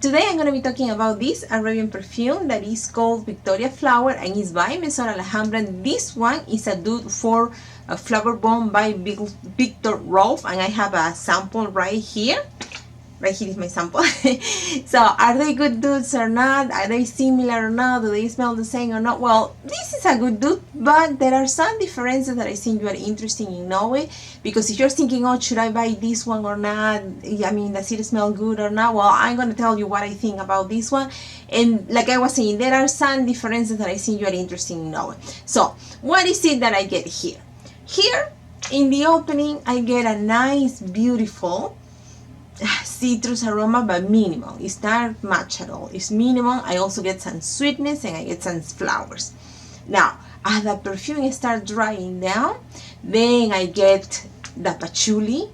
Today I'm going to be talking about this Arabian perfume that is called Victoria Flower and is by Maison Alhambra. This one is a dupe for a Flowerbomb by Viktor Rolf, and I have a sample right here. Right here is my sample. So are they good dupes or not? Are they similar or not? Do they smell the same or not? Well, this is a good dupe, but there are some differences that I think you are interested in knowing, because if you're thinking, oh, should I buy this one or not? I mean, does it smell good or not? Well, I'm going to tell you what I think about this one. And like I was saying, there are some differences that I think you are interested in knowing. So what is it that I get here? Here in the opening, I get a nice, beautiful citrus aroma, but minimal. It's not much at all. It's minimal. I also get some sweetness and I get some flowers. Now, as the perfume starts drying down, then I get the patchouli.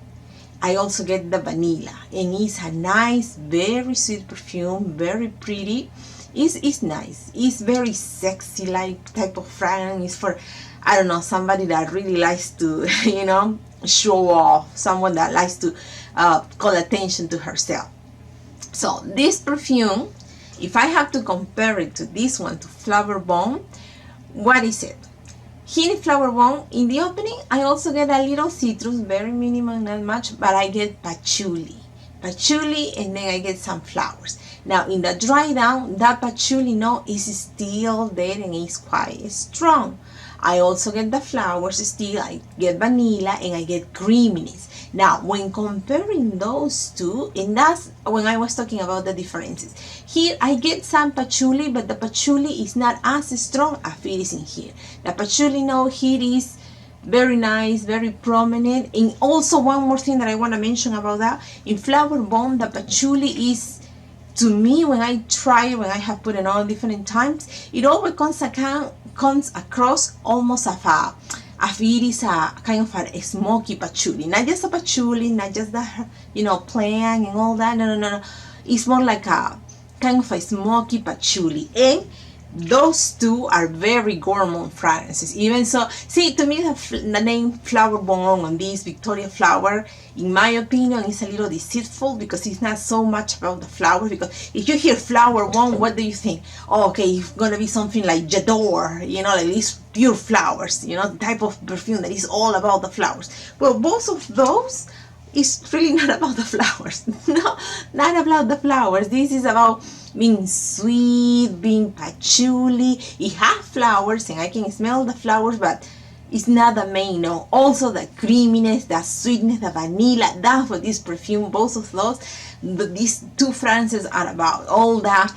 I also get the vanilla, and it's a nice, very sweet perfume, very pretty. It's nice. It's very sexy like type of fragrance. It's for, I don't know, somebody that really likes to, you know, show off, someone that likes to call attention to herself. So this perfume, if I have to compare it to this one, to Flowerbomb, what is it? Here in Flowerbomb, in the opening, I also get a little citrus, very minimal, not much, but I get patchouli, and then I get some flowers. Now in the dry down, that patchouli note is still there and it's quite strong. I also get the flowers still, I get vanilla, and I get creaminess. Now, when comparing those two, and that's when I was talking about the differences. Here, I get some patchouli, but the patchouli is not as strong as it is in here. The patchouli note here is very nice, very prominent. And also, one more thing that I want to mention about that, in Flowerbomb, the patchouli is, to me, when I try it, when I have put it on different times, it always comes across almost as it is a kind of a smoky patchouli. Not just a patchouli, not just the, you know, plain and all that. No. It's more like a kind of a smoky patchouli. And those two are very gourmand fragrances. Even so, see, to me the name Flowerbomb on this Victoria Flower, in my opinion, is a little deceitful, because it's not so much about the flower. Because if you hear Flowerbomb, what do you think? Oh, okay, it's gonna be something like J'adore, you know, like these pure flowers, you know, the type of perfume that is all about the flowers. Well, both of those is really not about the flowers. No, not about the flowers. This is about being sweet, being patchouli. It has flowers and I can smell the flowers, but it's not the main note. Also the creaminess, the sweetness, the vanilla, that's what this perfume, both of those, these two fragrances are about. All that,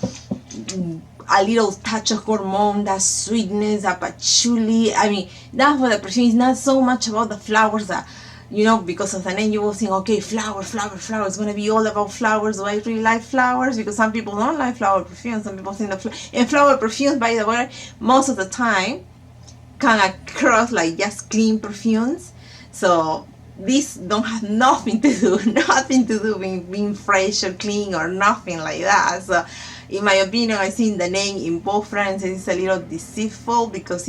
a little touch of gourmand, that sweetness, the patchouli. I mean, that's what the perfume is. Not so much about the flowers that, you know, because of the name you will think, okay, flower, it's going to be all about flowers. Do I really like flowers? Because some people don't like flower perfumes. Some people think and flower perfumes, by the way, most of the time come across like just clean perfumes. So these don't have nothing to do with being fresh or clean or nothing like that. So in my opinion, I think the name in both fragrances is a little deceitful, because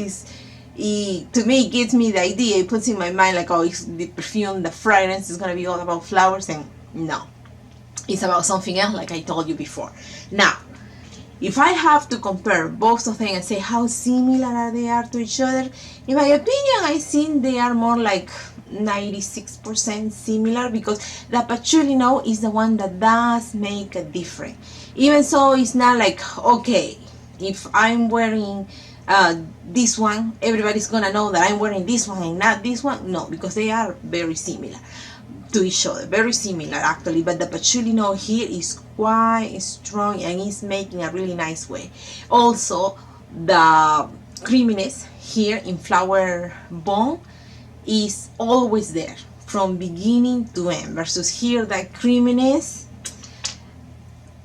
to me, it gives me the idea, it puts in my mind like, oh, it's the perfume, the fragrance is going to be all about flowers, and no, it's about something else, like I told you before. Now, if I have to compare both of them and say how similar they are to each other, in my opinion, I think they are more like 96% similar, because the patchouli note is the one that does make a difference. Even so, it's not like, okay, if I'm wearing this one, everybody's gonna know that I'm wearing this one and not this one. No, because they are very similar to each other, very similar actually, but the patchouli note here is quite strong and is making a really nice way. Also, the creaminess here in Flowerbomb is always there from beginning to end, versus here the creaminess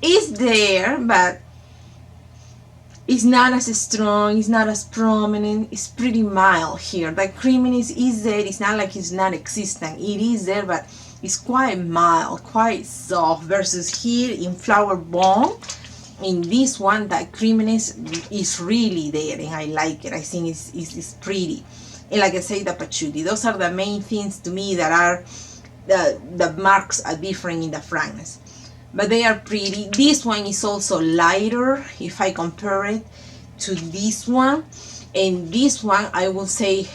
is there, but it's not as strong, it's not as prominent, it's pretty mild here. The creaminess is there, it's not like it's not existent. It is there, but it's quite mild, quite soft, versus here in Flowerbomb, in this one, that creaminess is really there, and I like it. I think it's pretty. And like I say, the patchouli, those are the main things to me that are the marks are different in the fragrance. but they are pretty. This one is also lighter if I compare it to this one, and this one I will say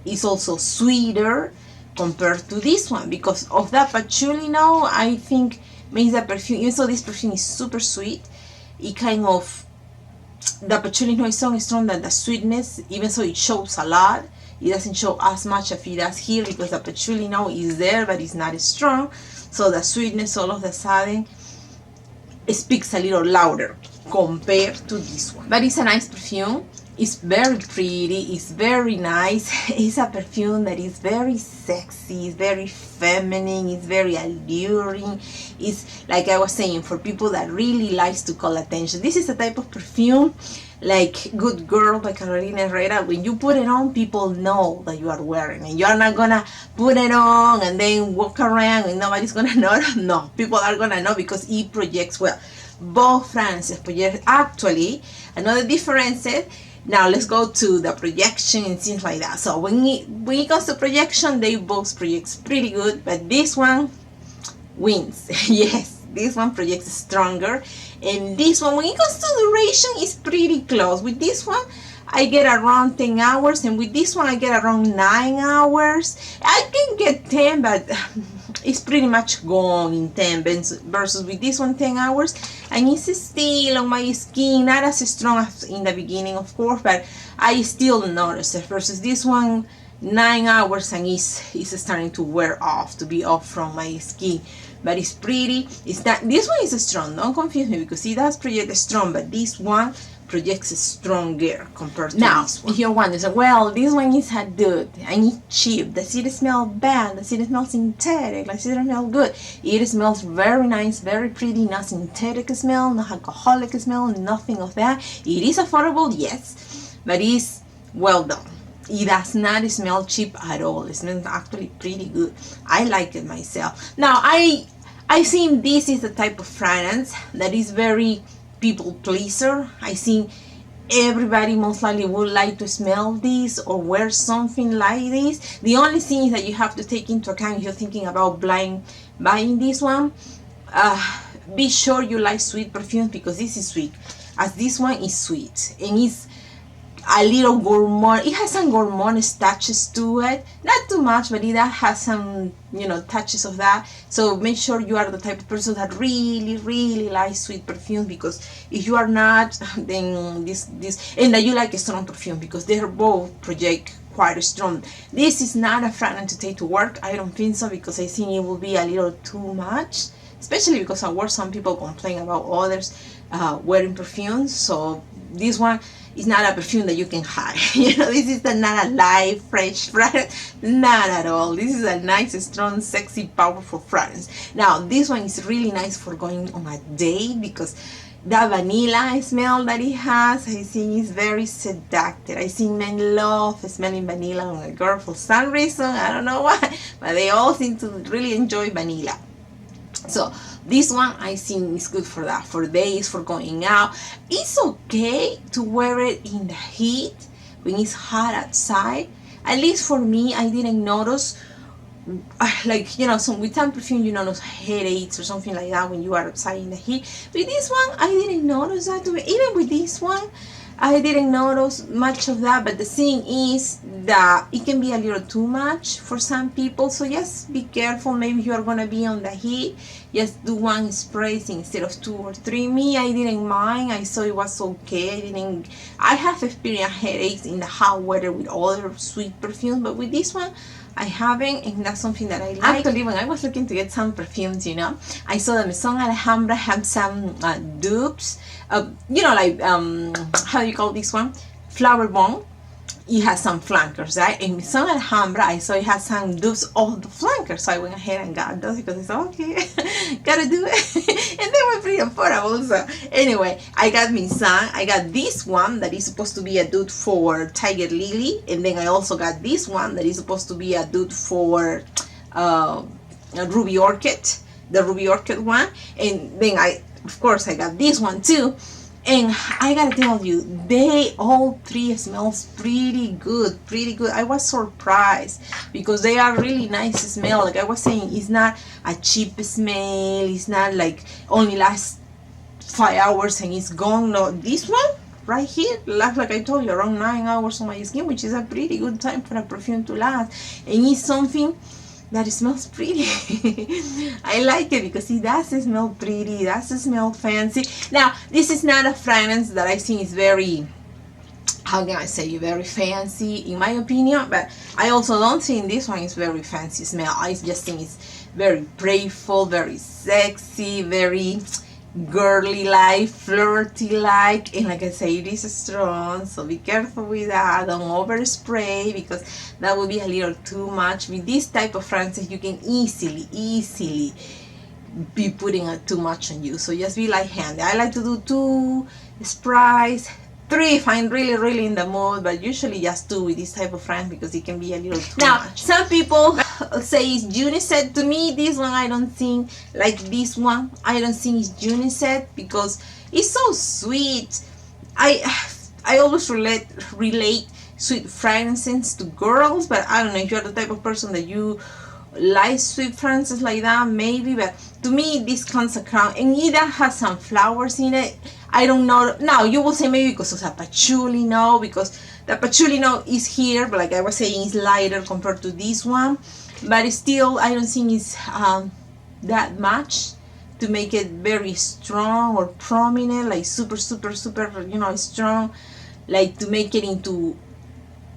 is also sweeter compared to this one because of that patchouli. Now I think makes the perfume, even though this perfume is super sweet, it kind of, the patchouli is not so strong that the sweetness, even though it shows a lot, it doesn't show as much as it does here because the patchouli now is there but it's not as strong, so the sweetness all of a sudden speaks a little louder compared to this one. But it's a nice perfume. It's very pretty, it's very nice. It's a perfume that is very sexy, it's very feminine, it's very alluring. It's like I was saying, for people that really likes to call attention. This is a type of perfume like Good Girl by Carolina Herrera. When you put it on, people know that you are wearing it. You're not gonna put it on and then walk around and nobody's gonna know. No, people are gonna know because it projects well. Both fragrances project. Actually, another difference is, now let's go to the projection and things like that. So when it comes to projection, they both project pretty good, but this one wins. Yes, this one projects stronger, and this one, when it comes to duration, is pretty close. With this one, I get around 10 hours, and with this one, I get around 9 hours. I can get 10, but it's pretty much gone in 10 versus with this one 10 hours, and it's still on my skin, not as strong as in the beginning, of course, but I still notice it versus this one 9 hours and it's starting to wear off, to be off from my skin. But it's pretty. It's not, this one is strong, don't confuse me, because it does project strong, but this one projects stronger compared to this one. If you're wondering, well, this one is a dude and it's cheap. Does it smell bad? Does it smell synthetic? Does it smell good? It smells very nice, very pretty, not synthetic smell, not alcoholic smell, nothing of that. It is affordable, yes, but it's well done. It does not smell cheap at all. It smells actually pretty good. I like it myself. Now, I think this is the type of fragrance that is very people pleaser. I think everybody most likely would like to smell this or wear something like this. The only thing is that you have to take into account if you're thinking about buying this one, be sure you like sweet perfumes, because this is sweet, as this one is sweet and it's a little gourmand. It has some gourmand touches to it, not too much, but it has some, you know, touches of that. So make sure you are the type of person that really likes sweet perfume, because if you are not, then this and that you like a strong perfume, because they both project quite strong. This is not a fragrance to take to work. I don't think so, because I think it will be a little too much, especially because at work some people complain about others wearing perfumes. So this one is not a perfume that you can hide. You know, this is not a light, fresh fragrance, not at all. This is a nice, strong, sexy, powerful fragrance. Now, this one is really nice for going on a date, because the vanilla smell that it has, I think is very seductive. I think men love smelling vanilla on a girl for some reason. I don't know why, but they all seem to really enjoy vanilla. So this one I think is good for that, for days, for going out. It's okay to wear it in the heat when it's hot outside. At least for me, I didn't notice, like, you know, with some perfume you notice headaches or something like that when you are outside in the heat. With this one, I didn't notice that. Even with this one, I didn't notice much of that. But the thing is that it can be a little too much for some people, so just be careful. Maybe you are gonna be on the heat, just do one spray instead of 2 or 3. Me, I didn't mind. I saw it was okay. I have experienced headaches in the hot weather with other sweet perfumes, but with this one I haven't, and that's something that I like. Actually, when I was looking to get some perfumes, you know, I saw that Maison Alhambra had some dupes, you know, like, how do you call this one? Flowerbomb. It has some flankers, right? In Maison Alhambra, I saw it had some dupes of the flankers, so I went ahead and got those because I thought, okay, gotta do it. And they were pretty affordable. So anyway, I got Maison. I got this one that is supposed to be a dupe for Tiger Lily, and then I also got this one that is supposed to be a dupe for Ruby Orchid, the Ruby Orchid one, and then of course I got this one too. And I gotta tell you, they all three smells pretty good, pretty good. I was surprised because they are really nice smell. Like I was saying, it's not a cheap smell. It's not like only lasts 5 hours and it's gone. No, this one right here lasts, like I told you, around 9 hours on my skin, which is a pretty good time for a perfume to last. And it's something that smells pretty. I like it because it does smell pretty, it does smell fancy. Now, this is not a fragrance that I think is very, how can I say, very fancy in my opinion, but I also don't think this one is very fancy smell. I just think it's very playful, very sexy, very girly like, flirty like, and like I say, it is strong, so be careful with that. Don't overspray because that will be a little too much. With this type of fragrances you can easily be putting too much on you, so just be like handy. I like to do 2 sprays, 3 if I'm really in the mood, but usually just 2 with this type of fragrance because it can be a little too much. Some people say it's unisex. To me, this one I don't think, like this one, I don't think it's unisex because it's so sweet. I always relate sweet fragrances to girls, but I don't know if you're the type of person that you like sweet fragrances like that, maybe, but to me this comes a crown, and it has some flowers in it. I don't know. Now you will say maybe because of the patchouli. No, because the patchouli now is here, but like I was saying, it's lighter compared to this one, but still I don't think it's that much to make it very strong or prominent, like super, you know, strong, like to make it into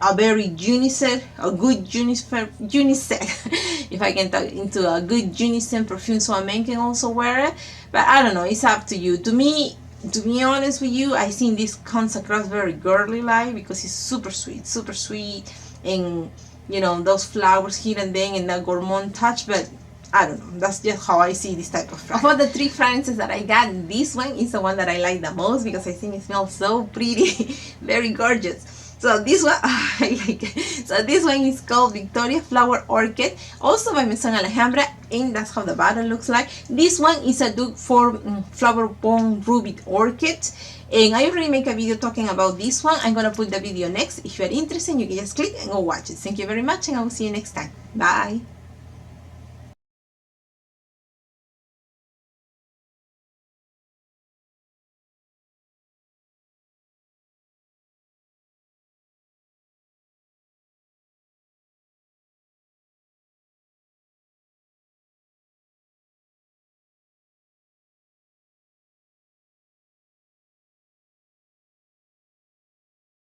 a very unisex, a good unisex if I can talk, into a good unisex perfume so a man can also wear it. But I don't know, it's up to you. To me, to be honest with you, I think this comes across very girly like because it's super sweet, and you know, those flowers here and there and that gourmand touch. But I don't know, that's just how I see this type of fragrance. Of all the 3 fragrances that I got, this one is the one that I like the most because I think it smells so pretty, very gorgeous. So this one, I like it. So this one is called Victoria Flower Orchid, also by Maison Alhambra, and that's how the bottle looks like. This one is a dupe for Flowerbomb Ruby Orchid, and I already make a video talking about this one. I'm gonna put the video next. If you are interested, you can just click and go watch it. Thank you very much, and I will see you next time. Bye.